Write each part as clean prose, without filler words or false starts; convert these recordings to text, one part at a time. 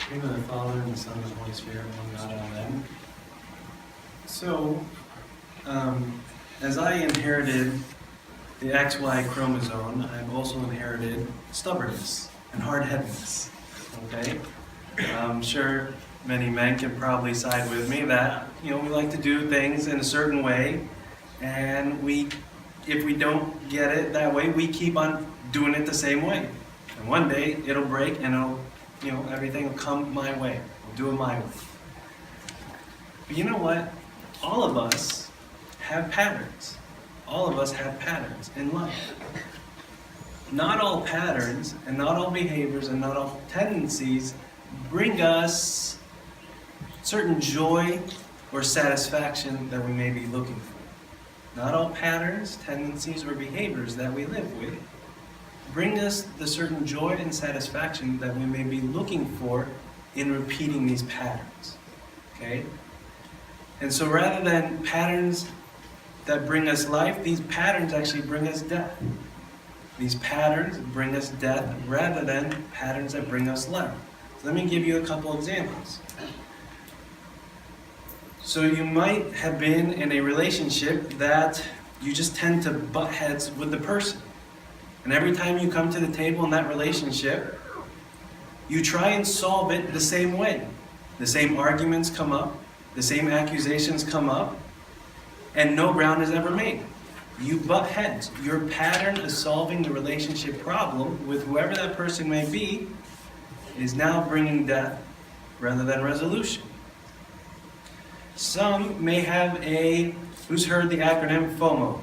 In the name of the Father, and the Son, and the Holy Spirit, one God, amen. So, as I inherited the XY chromosome, I've also inherited stubbornness and hard-headedness. Okay? I'm sure many men can probably side with me that, we like to do things in a certain way, and if we don't get it that way, we keep on doing it the same way. And one day, it'll break, and everything will come my way. I'll do it my way. But you know what? All of us have patterns. All of us have patterns in life. Not all patterns, and not all behaviors, and not all tendencies bring us certain joy or satisfaction that we may be looking for. Not all patterns, tendencies, or behaviors that we live with bring us the certain joy and satisfaction that we may be looking for in repeating these patterns. Okay? And so rather than patterns that bring us life, these patterns actually bring us death. These patterns bring us death rather than patterns that bring us life. So let me give you a couple examples. So you might have been in a relationship that you just tend to butt heads with the person. And every time you come to the table in that relationship, you try and solve it the same way. The same arguments come up, the same accusations come up, and no ground is ever made. You butt heads. Your pattern of solving the relationship problem with whoever that person may be is now bringing death rather than resolution. Some may have who's heard the acronym FOMO? All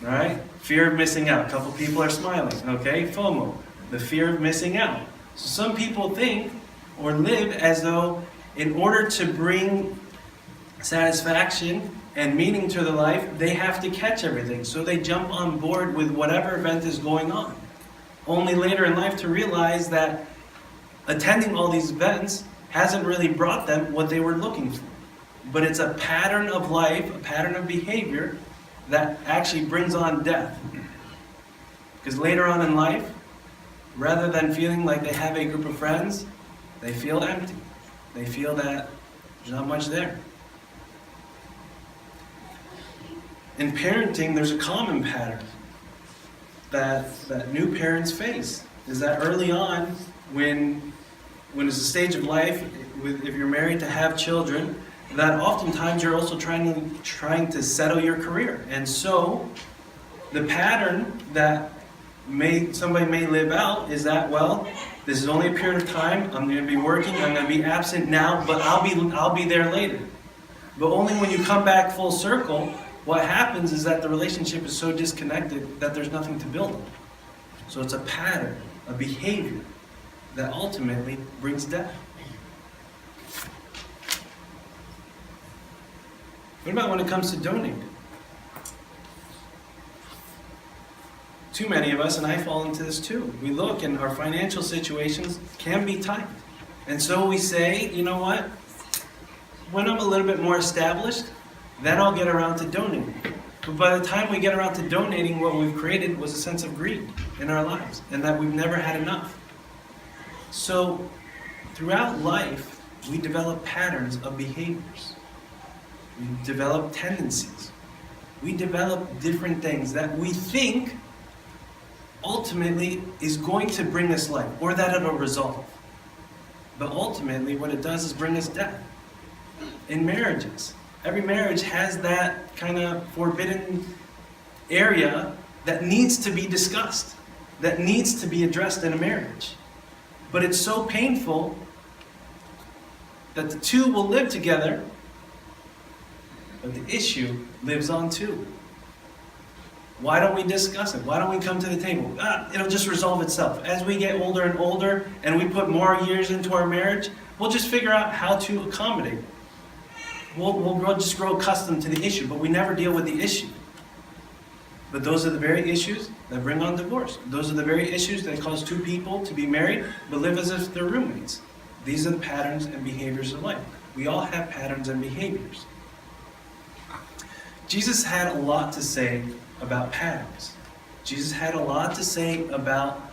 right? Fear of missing out. A couple people are smiling. Okay? FOMO. The fear of missing out. So some people think or live as though in order to bring satisfaction and meaning to their life, they have to catch everything. So they jump on board with whatever event is going on. Only later in life to realize that attending all these events hasn't really brought them what they were looking for. But it's a pattern of life, a pattern of behavior that actually brings on death. Because later on in life, rather than feeling like they have a group of friends, they feel empty. They feel that there's not much there. In parenting, there's a common pattern that new parents face. Is that early on, when it's a stage of life, if you're married to have children, that oftentimes you're also trying to settle your career. And so, the pattern that somebody may live out is that, this is only a period of time. I'm going to be working. I'm going to be absent now, but I'll be there later. But only when you come back full circle, what happens is that the relationship is so disconnected that there's nothing to build on. So it's a pattern, a behavior that ultimately brings death. What about when it comes to donating? Too many of us, and I fall into this too, we look and our financial situations can be tight. And so we say, you know what? When I'm a little bit more established, then I'll get around to donating. But by the time we get around to donating, what we've created was a sense of greed in our lives, and that we've never had enough. So, throughout life, we develop patterns of behaviors. We develop tendencies. We develop different things that we think ultimately is going to bring us life, or that it'll resolve. But ultimately, what it does is bring us death. In marriages, every marriage has that kind of forbidden area that needs to be discussed, that needs to be addressed in a marriage. But it's so painful that the two will live together, but the issue lives on too. Why don't we discuss it? Why don't we come to the table? It'll just resolve itself. As we get older and older and we put more years into our marriage, we'll just figure out how to accommodate. We'll just grow accustomed to the issue, but we never deal with the issue. But those are the very issues that bring on divorce. Those are the very issues that cause two people to be married but live as if they're roommates. These are the patterns and behaviors of life. We all have patterns and behaviors. Jesus had a lot to say about patterns. Jesus had a lot to say about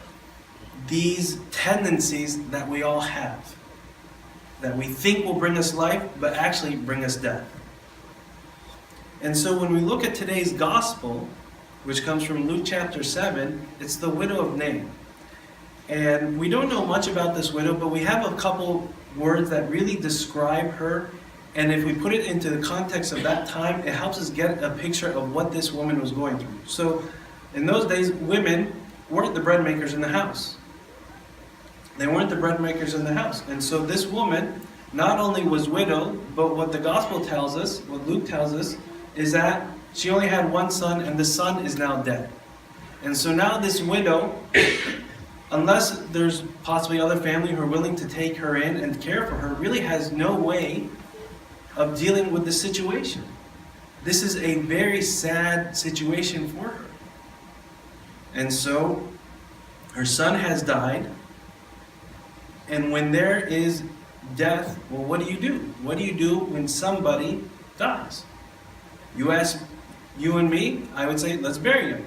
these tendencies that we all have, that we think will bring us life, but actually bring us death. And so when we look at today's gospel, which comes from Luke chapter 7, it's the widow of Nain. And we don't know much about this widow, but we have a couple words that really describe her. And if we put it into the context of that time, it helps us get a picture of what this woman was going through. So in those days, women weren't the bread makers in the house. They weren't the bread makers in the house. And so this woman not only was widowed, but what the gospel tells us, what Luke tells us, is that she only had one son, and the son is now dead. And so now this widow, unless there's possibly other family who are willing to take her in and care for her, really has no way of dealing with the situation. This is a very sad situation for her. And so her son has died, and when there is death, well, what do you do? What do you do when somebody dies? You ask you and me, I would say, let's bury him.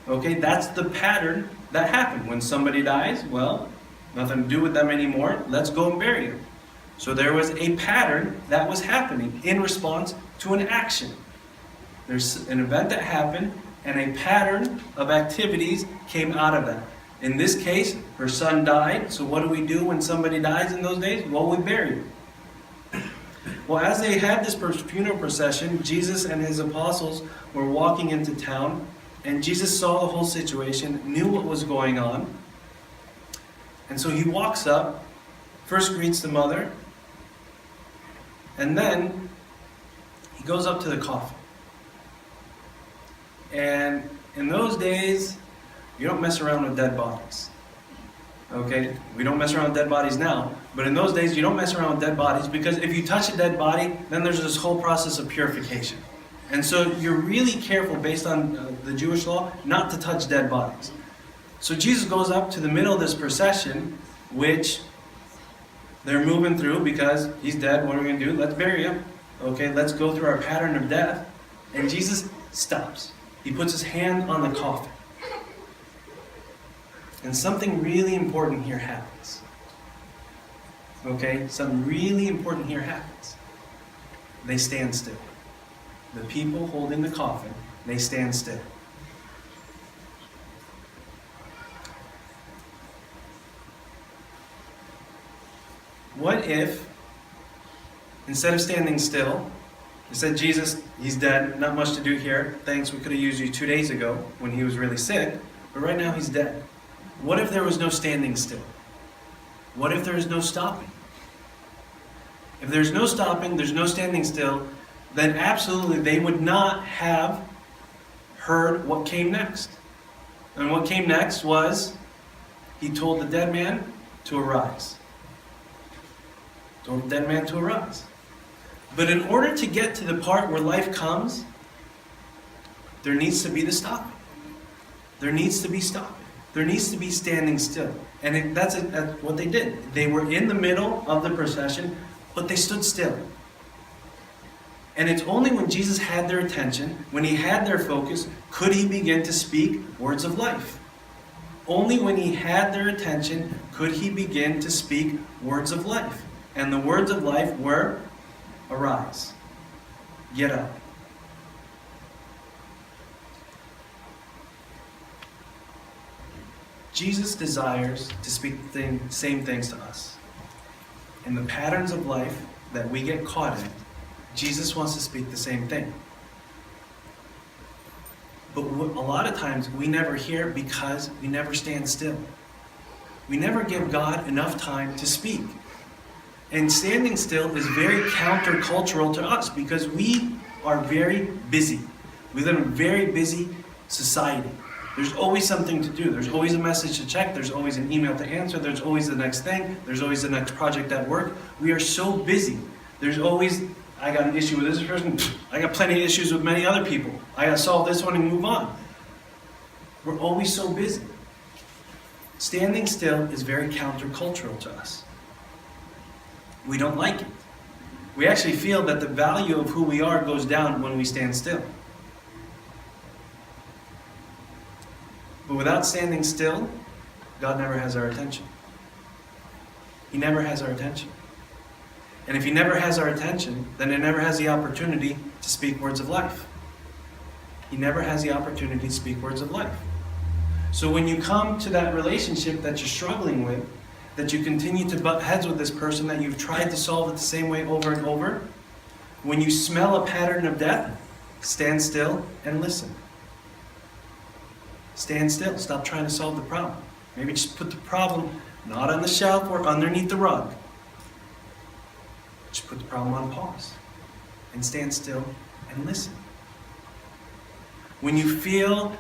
Okay, that's the pattern that happened. When somebody dies, well, nothing to do with them anymore, let's go and bury him. So there was a pattern that was happening in response to an action. There's an event that happened, and a pattern of activities came out of that. In this case, her son died, so what do we do when somebody dies in those days? Well, we bury him. Well, as they had this funeral procession, Jesus and his apostles were walking into town, and Jesus saw the whole situation, knew what was going on, and so he walks up, first greets the mother, and then he goes up to the coffin. And in those days, you don't mess around with dead bodies. Okay? We don't mess around with dead bodies now, but in those days, you don't mess around with dead bodies, because if you touch a dead body, then there's this whole process of purification. And so you're really careful, based on the Jewish law, not to touch dead bodies. So Jesus goes up to the middle of this procession, which they're moving through because he's dead. What are we going to do? Let's bury him. Okay, let's go through our pattern of death. And Jesus stops. He puts his hand on the coffin. And something really important here happens. Okay, something really important here happens. They stand still. The people holding the coffin, they stand still. What if, instead of standing still, they said, Jesus, he's dead, not much to do here. Thanks, we could have used you 2 days ago when he was really sick, but right now he's dead. What if there was no standing still? What if there is no stopping? If there's no stopping, there's no standing still, then absolutely they would not have heard what came next. And what came next was, he told the dead man to arise. Told the dead man to arise. But in order to get to the part where life comes, there needs to be the stopping. There needs to be stopping. There needs to be standing still. And that's what they did. They were in the middle of the procession, but they stood still. And it's only when Jesus had their attention, when he had their focus, could he begin to speak words of life. Only when he had their attention could he begin to speak words of life. And the words of life were, arise, get up. Jesus desires to speak the same things to us. In the patterns of life that we get caught in, Jesus wants to speak the same thing. But a lot of times we never hear because we never stand still. We never give God enough time to speak. And standing still is very countercultural to us because we are very busy. We live in a very busy society. There's always something to do. There's always a message to check. There's always an email to answer. There's always the next thing. There's always the next project at work. We are so busy. There's always, I got an issue with this person. I got plenty of issues with many other people. I got to solve this one and move on. We're always so busy. Standing still is very countercultural to us. We don't like it. We actually feel that the value of who we are goes down when we stand still. But without standing still God never has our attention. He never has our attention. And if he never has our attention, then he never has the opportunity to speak words of life. He never has the opportunity to speak words of life. So when you come to that relationship that you're struggling with, that you continue to butt heads with this person, that you've tried to solve it the same way over and over, when you smell a pattern of death, stand still and listen. Stand still. Stop trying to solve the problem. Maybe just put the problem not on the shelf or underneath the rug. Just put the problem on pause and stand still and listen. When you feel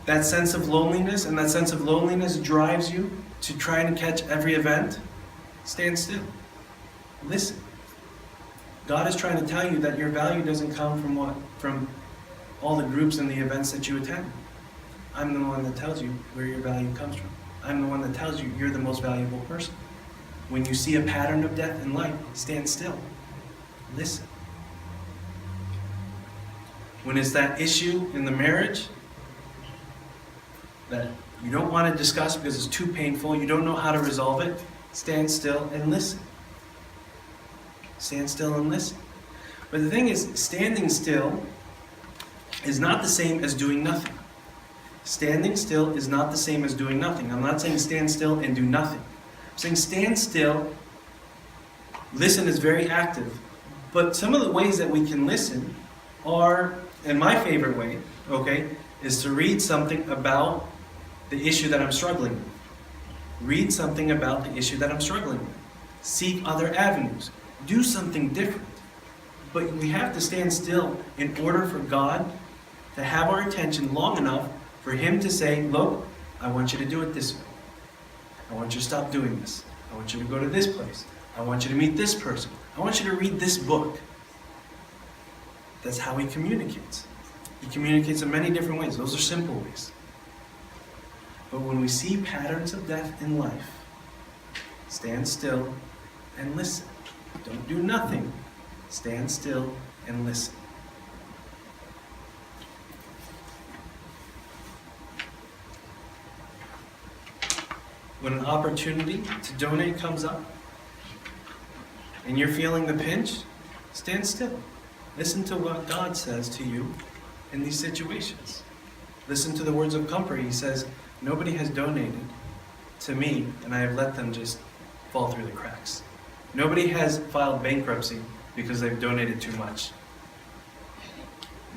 that sense of loneliness, and that sense of loneliness drives you to try and catch every event, stand still. Listen. God is trying to tell you that your value doesn't come from what? From all the groups and the events that you attend. I'm the one that tells you where your value comes from. I'm the one that tells you you're the most valuable person. When you see a pattern of death in life, stand still. Listen. When it's that issue in the marriage that you don't want to discuss because it's too painful, you don't know how to resolve it, stand still and listen. Stand still and listen. But the thing is, standing still is not the same as doing nothing. Standing still is not the same as doing nothing. I'm not saying stand still and do nothing. I'm saying stand still, listen is very active. But some of the ways that we can listen are, and my favorite way, okay, is to read something about the issue that I'm struggling with. Read something about the issue that I'm struggling with. Seek other avenues. Do something different. But we have to stand still in order for God to have our attention long enough for him to say, look, I want you to do it this way. I want you to stop doing this. I want you to go to this place. I want you to meet this person. I want you to read this book. That's how he communicates. He communicates in many different ways. Those are simple ways. But when we see patterns of death in life, stand still and listen. Don't do nothing. Stand still and listen. When an opportunity to donate comes up and you're feeling the pinch, stand still. Listen to what God says to you in these situations. Listen to the words of comfort. He says, nobody has donated to me and I have let them just fall through the cracks. Nobody has filed bankruptcy because they've donated too much.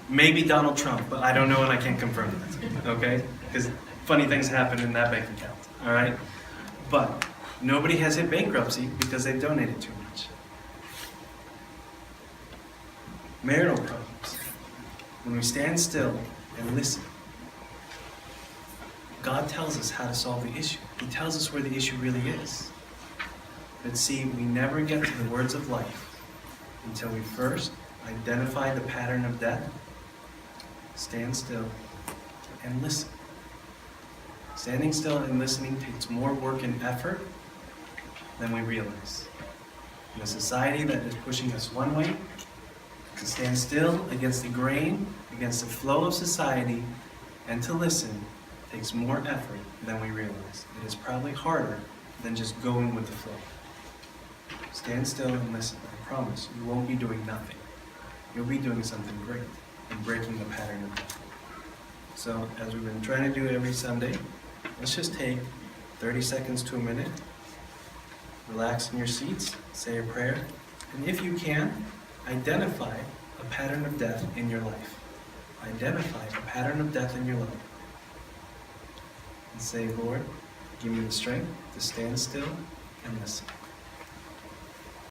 Maybe Donald Trump, but I don't know and I can't confirm that, okay? Because funny things happen in that bank account, all right? But nobody has hit bankruptcy because they've donated too much. Marital problems. When we stand still and listen, God tells us how to solve the issue. He tells us where the issue really is. But see, we never get to the words of life until we first identify the pattern of death, stand still, and listen. Standing still and listening takes more work and effort than we realize. In a society that is pushing us one way, to stand still against the grain, against the flow of society, and to listen takes more effort than we realize. It is probably harder than just going with the flow. Stand still and listen. I promise you won't be doing nothing. You'll be doing something great and breaking the pattern of death. So, as we've been trying to do every Sunday, let's just take 30 seconds to a minute. Relax in your seats, say a prayer, and if you can, identify a pattern of death in your life. Identify a pattern of death in your life. And say, Lord, give me the strength to stand still and listen.